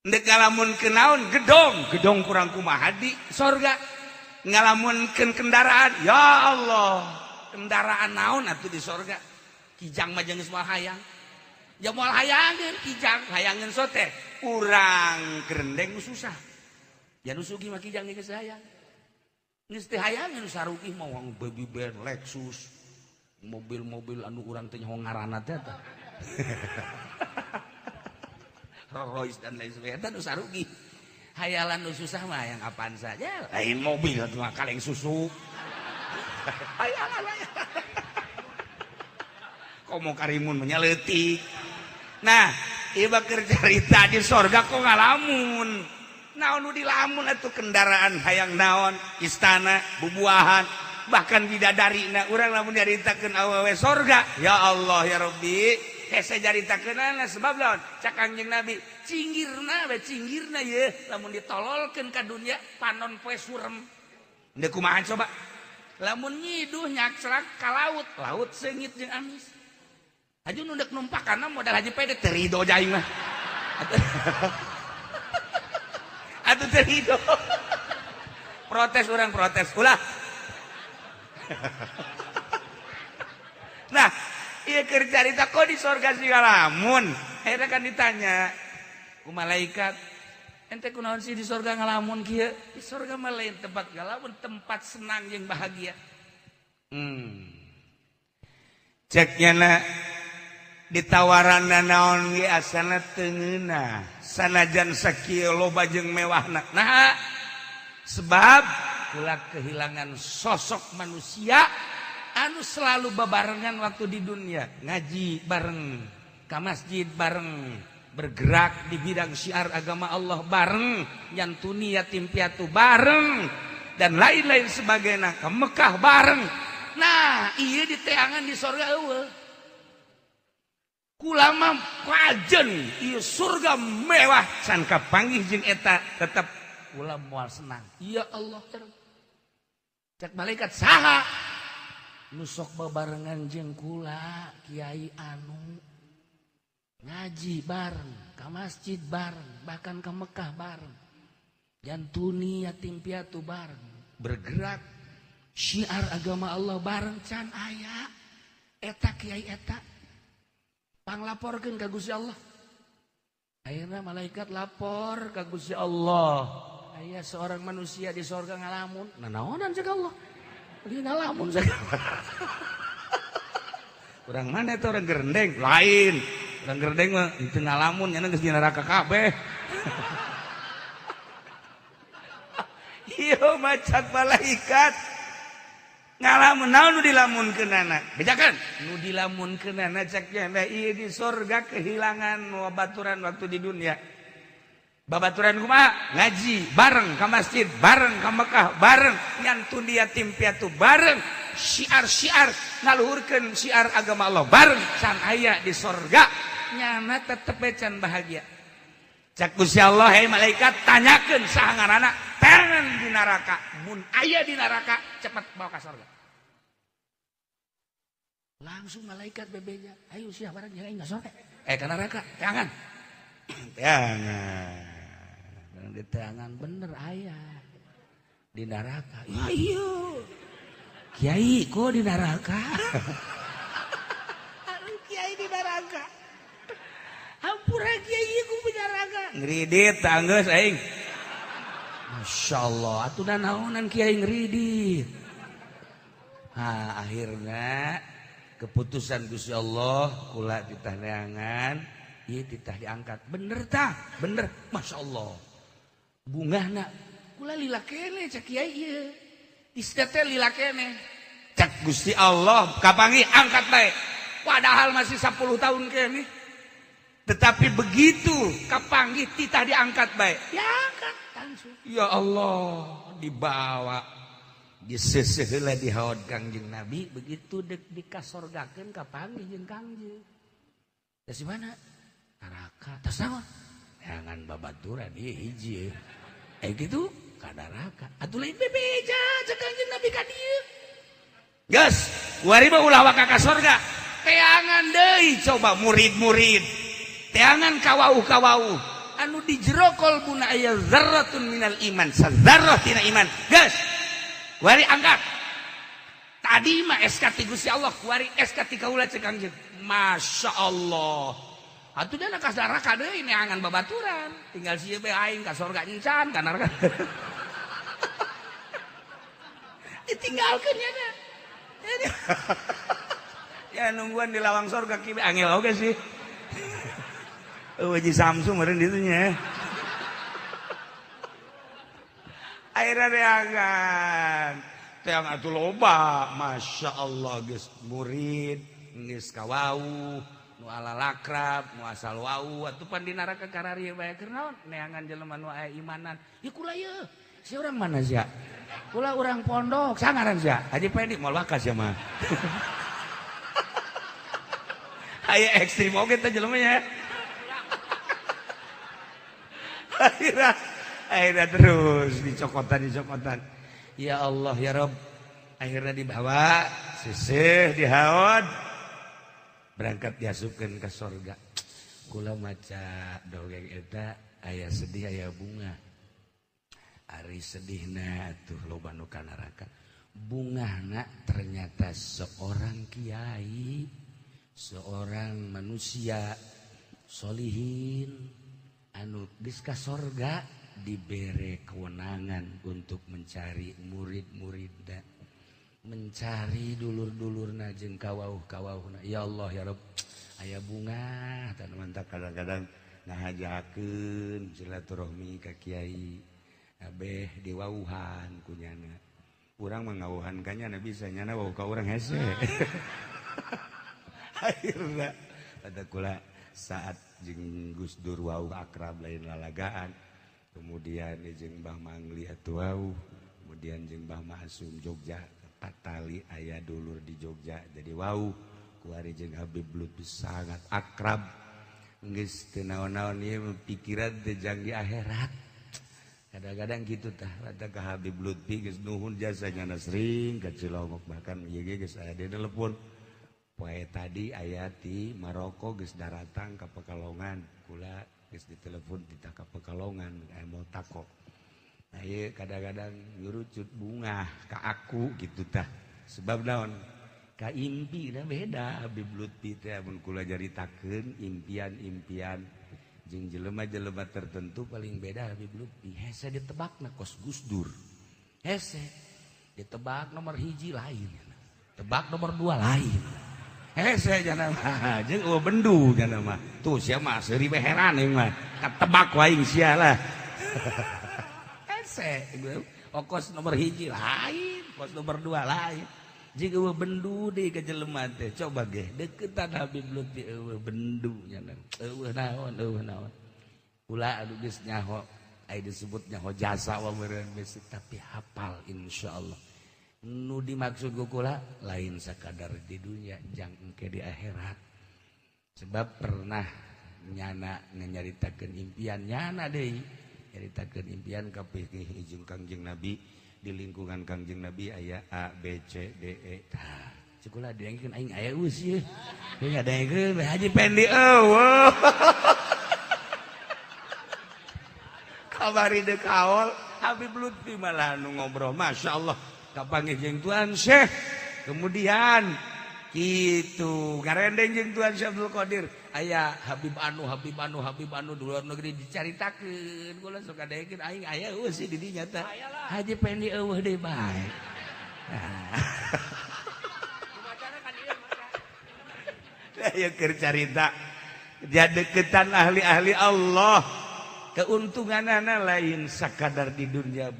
Ndek ngalamunkeun naon gedong kurang kumaha di sorga. Ngalamunkeun kendaraan, ya Allah, kendaraan naon atuh di sorga. Kijang mah jeung geus moal hayang. Ya moal hayangeun kijang, hayangeun sote. Urang gerendeng susah. Ya nu sugih mah kijang geus hayang. Geus teu hayangeun sarugi mah baby Benz, Lexus, mobil-mobil anu urang teh nyaho ngaranna teh. Rolls dan lain sebagainya nu sarugi. Hayalan nu susah mah yang apaan saja. Lain mobil atuh mah kaleng susu. Hayalan. Komo karimun menyeleutik. Nah, ieu bakeur carita di sorga kok ngalamun. Naon nu dilamun atuh kendaraan hayang naon, istana, bubuahan, bahkan bidadarina urang lamun diaritakeun awewe sorga. Ya Allah ya Rabbi. Hese jaritakeunana sebab lawan cak Kangjeng Nabi cinggirna ye lamun ditololkeun ka dunya panon poe surem. Ndeu kumaha coba lamun nyiduh nyakslak ka laut seungit jeung amis. Haju nu deuk numpakana modal haji pede teu rido jaing mah. Atuh teu rido. Protes urang protes ulah. Nah, iya keur carita kok di sorga sih ngalamun. Akhirnya kan ditanya ku malaikat, ente kunaon sih di sorga ngalamun kieu? Di sorga mah lain tempat ngalamun, tempat senang jeung bahagia. Cek nyana ditawaranna naon ge asana teu ngeunah. Sanajan sakieu loba jeung mewahna. Nah, sebab ulah kehilangan sosok manusia anu selalu bebarengan waktu di dunia, ngaji bareng, ke masjid bareng, bergerak di bidang syiar agama Allah bareng, nyantuni yatim piatu bareng, dan lain-lain sebagainya, ke Mekah bareng. Nah, iya di teangan di sorga eueuh. Kulama kajen, iya surga mewah, can kapanggih jeung eta tetep ulah moal senang. Ya Allah terus. Cek malaikat saha? Nusok bebarengan jeung kula kiai anu ngaji bareng, ke masjid bareng, bahkan ke Mekah bareng, jantuni yatim piatu bareng, bergerak syiar agama Allah bareng can aya eta kiai eta panglaporkeun ka Gusti Allah. Akhirna malaikat lapor ka Gusti Allah, aya seorang manusia di sorga ngalamun. Nah naonan cek Allah? Dia ngalamun saja. Urang mana itu orang gerendeng? Lain. Orang gerendeng mah itu ngalamun nya geus di neraka kabeh. Ieu macak malaikat. Ngalamun naon nu dilamunkeunana? Bejakeun. Nu dilamunkeunana cek nya ieu di sorga kehilangan babaturan waktu di dunia. Babaturan kumaha? Ngaji bareng ke masjid, bareng ke Mekah, bareng nyantun yatim piatu bareng, syiar-syiar ngaluhurkeun syiar agama Allah bareng can aya di sorga nyana tetep can bahagia. Cak Gusti Allah, hei malaikat tanyakeun saha ngaranna teangan di neraka, mun aya di neraka cepet bawa ka sorga. Langsung malaikat bebeja, ayo sia barang jangan ingat sorga. Ke neraka, teangan. Teangan. Di teangan bener ayah di neraka. Iya. Kiai kok di neraka? Kiai di neraka. Hampura kiai ku di neraka. Ngridit tanggeus aing. Masya Allah, atuh naonan kiai ngridit. Akhirnya keputusan Gusti Allah kula ditah neangan, ieu ditah diangkat. Bener tah? Bener. Masya Allah. Bungahna kula lila kene cak kiai ieu. Isda teh lila kene. Cak Gusti Allah kapanggih angkat bae. Padahal masih 10 tahun kene. Tetapi begitu kapanggih titah diangkat bae. Ya angkat langsung. Ya Allah, dibawa diseseh heula di haod Kangjeng Nabi, begitu dek dikasorgakeun kapanggih jeung Kangjeng. Dari mana? Neraka. Tas naon? Jangan babaturan ieu hiji. Gitu ka neraka. Atuh lain bebeja cek Kangjeng Nabi ka dieu. Geus, kuari mah ulah waka ka sorga. Teangan deui coba murid-murid. Teangan kawauh-kawauh. anu di jero qalbuna aya dzarratun minal iman, sadzarrah tina iman. Geus. Kuari angkat. Tadi mah SK ti Gusti Allah, kuari SK ti kaula cek Kangjeng. Masya Allah. Atuh dana ka neraka deui neangan babaturan. Tinggal sieu bae aing ka surga encan ka neraka. Ditinggalkeun ya na. Ya nungguan di lawang surga kieu angel oge sih. Haji Samsu meureun ditu nya. Akhirnya reangan. Teang atuh loba, Masya Allah geus murid, geus kawau, nu alalakrab, nu asal wau, atuh pan di neraka kararieu bae keur naon? Neangan jelema nu aya imanan. Ya kula ye. Si urang mana sia? Kula urang pondok, sangaran sia? Haji Pendi moal wakas ya mah. Aya ekstrim oge teh jelema nya. Akhirnya terus dicokotan. Ya Allah ya Rob, akhirnya dibawa sisih dihaod berangkat diasupkeun ka surga. Kula maca dongeng eta aya sedih aya bunga. Ari sedihna atuh loba nu ka neraka. Bungahna ternyata seorang kiai, seorang manusia solihin anu geus ka surga dibere kewenangan untuk mencari murid-muridna, mencari dulur-dulurna jeung kawauh-kawauhna. Ya Allah ya Rabb, aya bunga tanaman tak kadang-kadang ngahajakeun silaturahmi ka kiai abeh diwauhan kunyana. Urang mah ngawuhan ka nya bisa nyana wau ka urang hese. Akhirna pada kula saat jeung Gus Dur wau akrab lain lalagaan. Kemudian jeung Mbah Mangli atuh wau, kemudian jeung Mbah Masum Jogja, patali aya dulur di Jogja. Jadi wau kuari jeung Habib Lutfi sangat akrab. Geus teu naon-naon ieu pikiran teh jang di akhirat. Kadang-kadang kitu tah rada ka Habib Lutfi geus nuhun jasanya sering ka Cilongok, bahkan ieu ge geus aya di telepon. Poe tadi aya ti Maroko geus daratang ka Pekalongan. Kula geus ditelepon di ka Pekalongan mau tako. Nah ieu kadang-kadang nyurucut bunga ka aku gitu tah. Sebab naon? Ka impi na beda Habib Lutfi teh mun kula jaritakeun impian-impian jeung jelema-jelema tertentu paling beda Habib Lutfi. Hese ditebakna kos Gus Dur. Hese ditebak nomor 1 lain. Tebak nomor 2 lain. Hese jana mah jeung eueuh bendu jana mah. Tuh sia mah seuri beheran ieu mah. Katebak wae sia lah. Hese kos nomor 1 lain, kos nomor 2 lain. Jeung eueuh bendu deui ka jelema teh. Coba ge deukeutan Habib Lutfi eueuh bendu jana. Eueuh naon. Kula anu geus nyaho aya disebut nyaho jasa wa meureun besok tapi hafal insyaallah. Nu dimaksud kula lain sakadar di dunia jang engke di akhirat. Sebab pernah nyana nyaritakeun impian nyana deui nyaritakeun impian ka jeung Kangjeng Nabi di lingkungan Kangjeng Nabi aya A B C D E. Tah ceuk kula dengkeun aing aya eus ieu. Teu ngadengkeun Haji Pendi eueuh. Kabari deuk kaol Habib Lutfi malah nu ngobrol masyaallah. Kapanggih jeung Tuan Syekh. Kemudian kitu garendeng jeung Tuan Syekh Abdul Qadir aya Habib anu di luar negeri dicaritakeun. Kula sok kadengkeun aing aya eueuh sih di dinya teh. Haji Pendi eueuh deui bae. Aya keur carita jadeuketan ahli-ahli Allah. Keuntunganana lain sakadar di dunia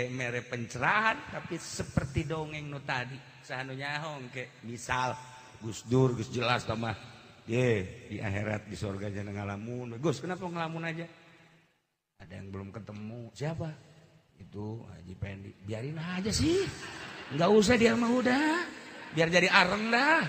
mere pencerahan tapi seperti dongeng nu tadi sahanu nyaho engke misal Gus Dur geus jelas tah mah ye di akhirat di surga jangan ngalamun. Gus kenapa ngalamun aja? Ada yang belum ketemu. Siapa? Itu Haji Pendi. Biarin aja sih. Enggak usah dia mah udah. Biar jadi areng dah.